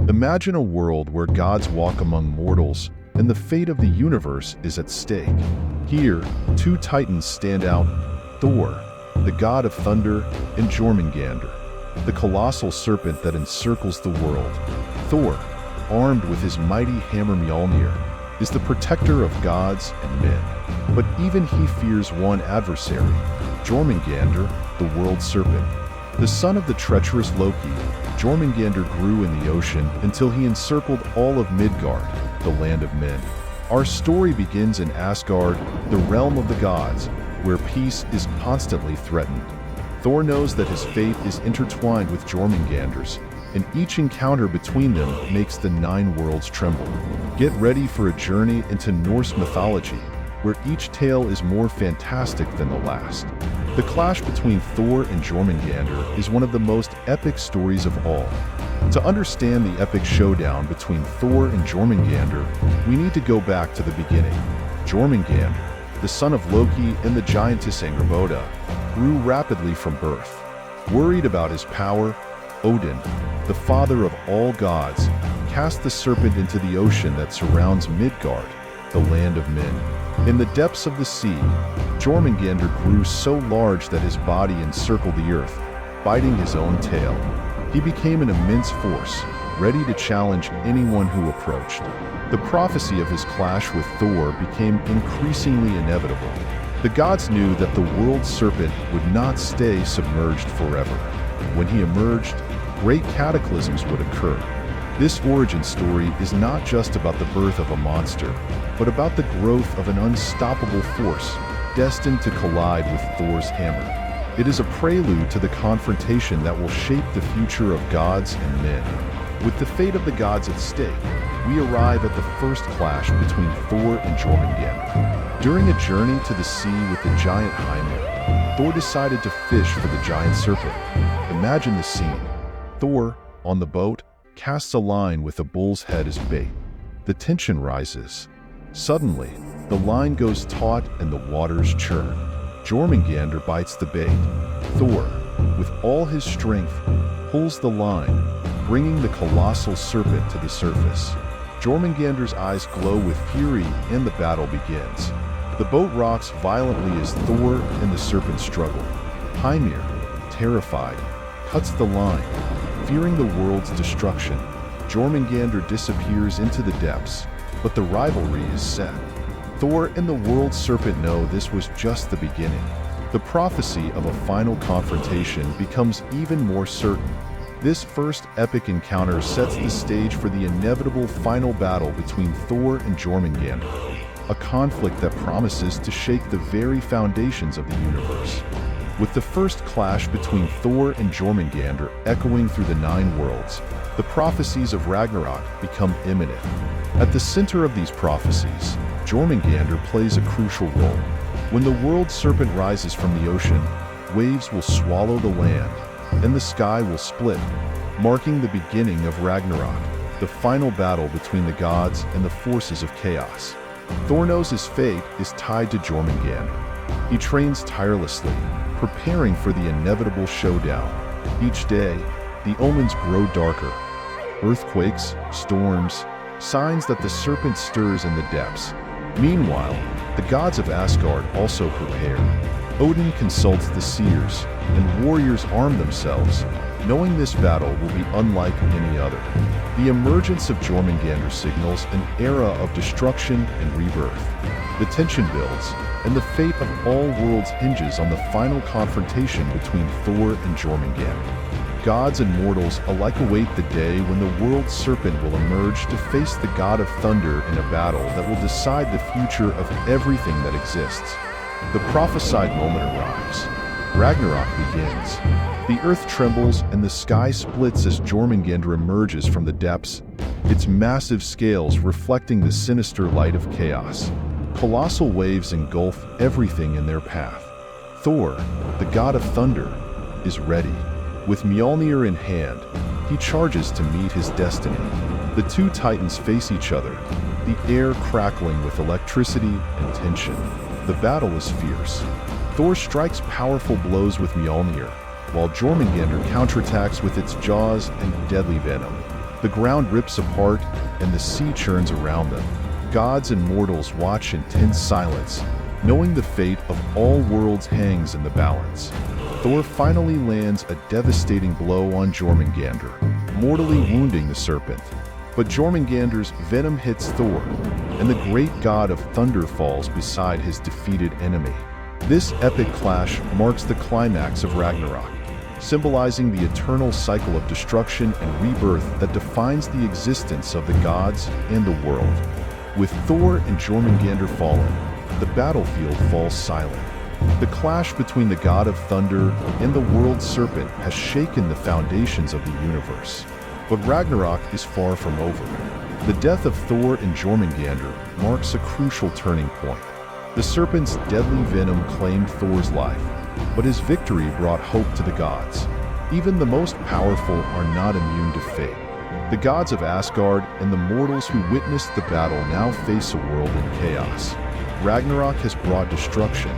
Imagine a world where gods walk among mortals and the fate of the universe is at stake. Here, two titans stand out: Thor, the god of thunder, and Jörmungandr, the colossal serpent that encircles the world. Thor, armed with his mighty hammer Mjolnir, is the protector of gods and men. But even he fears one adversary, Jörmungandr, the world serpent. The son of the treacherous Loki, Jörmungandr grew in the ocean until he encircled all of Midgard, the land of men. Our story begins in Asgard, the realm of the gods, where peace is constantly threatened. Thor knows that his fate is intertwined with Jörmungandr's, and each encounter between them makes the nine worlds tremble. Get ready for a journey into Norse mythology, where each tale is more fantastic than the last. The clash between Thor and Jörmungandr is one of the most epic stories of all. To understand the epic showdown between Thor and Jörmungandr, we need to go back to the beginning. Jörmungandr, the son of Loki and the giantess Angrboda, grew rapidly from birth. Worried about his power, Odin, the father of all gods, cast the serpent into the ocean that surrounds Midgard, the land of men. In the depths of the sea, Jörmungandr grew so large that his body encircled the earth, biting his own tail. He became an immense force, ready to challenge anyone who approached. The prophecy of his clash with Thor became increasingly inevitable. The gods knew that the world serpent would not stay submerged forever. When he emerged, great cataclysms would occur. This origin story is not just about the birth of a monster, but about the growth of an unstoppable force destined to collide with Thor's hammer. It is a prelude to the confrontation that will shape the future of gods and men. With the fate of the gods at stake, we arrive at the first clash between Thor and Jörmungandr. During a journey to the sea with the giant Hymir, Thor decided to fish for the giant serpent. Imagine the scene. Thor, on the boat, casts a line with a bull's head as bait. The tension rises. Suddenly, the line goes taut and the waters churn. Jörmungandr bites the bait. Thor, with all his strength, pulls the line, bringing the colossal serpent to the surface. Jörmungandr's eyes glow with fury and the battle begins. The boat rocks violently as Thor and the serpent struggle. Hymir, terrified, cuts the line. Fearing the world's destruction, Jörmungandr disappears into the depths, but the rivalry is set. Thor and the world serpent know this was just the beginning. The prophecy of a final confrontation becomes even more certain. This first epic encounter sets the stage for the inevitable final battle between Thor and Jörmungandr, a conflict that promises to shake the very foundations of the universe. With the first clash between Thor and Jörmungandr echoing through the nine worlds, the prophecies of Ragnarok become imminent. At the center of these prophecies, Jörmungandr plays a crucial role. When the world serpent rises from the ocean, waves will swallow the land, and the sky will split, marking the beginning of Ragnarok, the final battle between the gods and the forces of chaos. Thor knows his fate is tied to Jörmungandr. He trains tirelessly, preparing for the inevitable showdown. Each day, the omens grow darker. Earthquakes, storms, signs that the serpent stirs in the depths. Meanwhile, the gods of Asgard also prepare. Odin consults the seers, and warriors arm themselves, knowing this battle will be unlike any other. The emergence of Jörmungandr signals an era of destruction and rebirth. The tension builds, and the fate of all worlds hinges on the final confrontation between Thor and Jörmungandr. Gods and mortals alike await the day when the world serpent will emerge to face the god of thunder in a battle that will decide the future of everything that exists. The prophesied moment arrives. Ragnarok begins. The earth trembles and the sky splits as Jörmungandr emerges from the depths, its massive scales reflecting the sinister light of chaos. Colossal waves engulf everything in their path. Thor, the god of thunder, is ready. With Mjolnir in hand, he charges to meet his destiny. The two titans face each other, the air crackling with electricity and tension. The battle is fierce. Thor strikes powerful blows with Mjolnir, while Jörmungandr counterattacks with its jaws and deadly venom. The ground rips apart and the sea churns around them. Gods and mortals watch in tense silence, knowing the fate of all worlds hangs in the balance. Thor finally lands a devastating blow on Jörmungandr, mortally wounding the serpent. But Jörmungandr's venom hits Thor, and the great god of thunder falls beside his defeated enemy. This epic clash marks the climax of Ragnarok, symbolizing the eternal cycle of destruction and rebirth that defines the existence of the gods and the world. With Thor and Jörmungandr fallen, the battlefield falls silent. The clash between the god of thunder and the world serpent has shaken the foundations of the universe. But Ragnarok is far from over. The death of Thor and Jörmungandr marks a crucial turning point. The serpent's deadly venom claimed Thor's life, but his victory brought hope to the gods. Even the most powerful are not immune to fate. The gods of Asgard and the mortals who witnessed the battle now face a world in chaos. Ragnarok has brought destruction,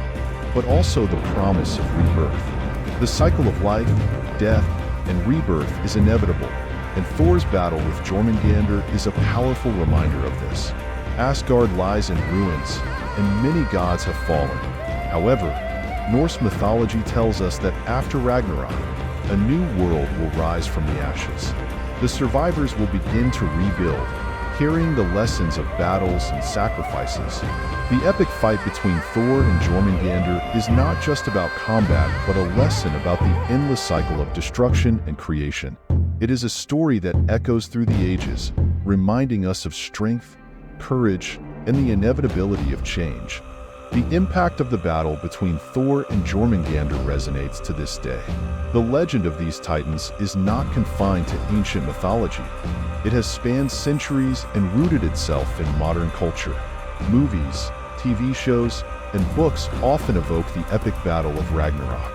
but also the promise of rebirth. The cycle of life, death, and rebirth is inevitable, and Thor's battle with Jörmungandr is a powerful reminder of this. Asgard lies in ruins, and many gods have fallen. However, Norse mythology tells us that after Ragnarok, a new world will rise from the ashes. The survivors will begin to rebuild, carrying the lessons of battles and sacrifices. The epic fight between Thor and Jörmungandr is not just about combat, but a lesson about the endless cycle of destruction and creation. It is a story that echoes through the ages, reminding us of strength, courage, and the inevitability of change. The impact of the battle between Thor and Jörmungandr resonates to this day. The legend of these titans is not confined to ancient mythology. It has spanned centuries and rooted itself in modern culture. Movies, TV shows, and books often evoke the epic battle of Ragnarok.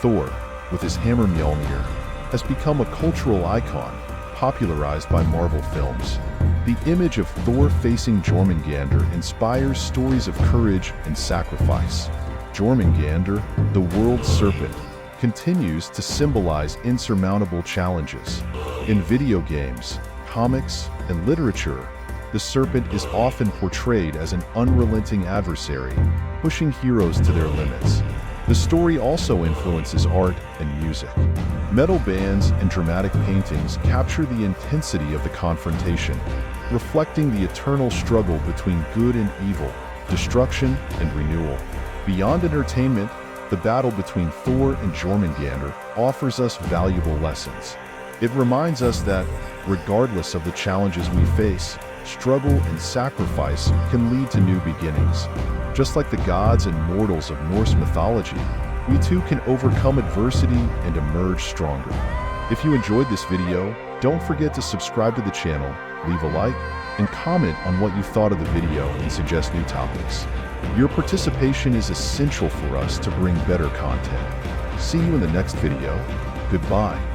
Thor, with his hammer Mjolnir, has become a cultural icon, popularized by Marvel films. The image of Thor facing Jörmungandr inspires stories of courage and sacrifice. Jörmungandr, the world serpent, continues to symbolize insurmountable challenges. In video games, comics, and literature, the serpent is often portrayed as an unrelenting adversary, pushing heroes to their limits. The story also influences art and music. Metal bands and dramatic paintings capture the intensity of the confrontation, reflecting the eternal struggle between good and evil, destruction and renewal. Beyond entertainment, the battle between Thor and Jörmungandr offers us valuable lessons. It reminds us that, regardless of the challenges we face, struggle and sacrifice can lead to new beginnings. Just like the gods and mortals of Norse mythology, we too can overcome adversity and emerge stronger. If you enjoyed this video, don't forget to subscribe to the channel, leave a like, and comment on what you thought of the video and suggest new topics. Your participation is essential for us to bring better content. See you in the next video. Goodbye.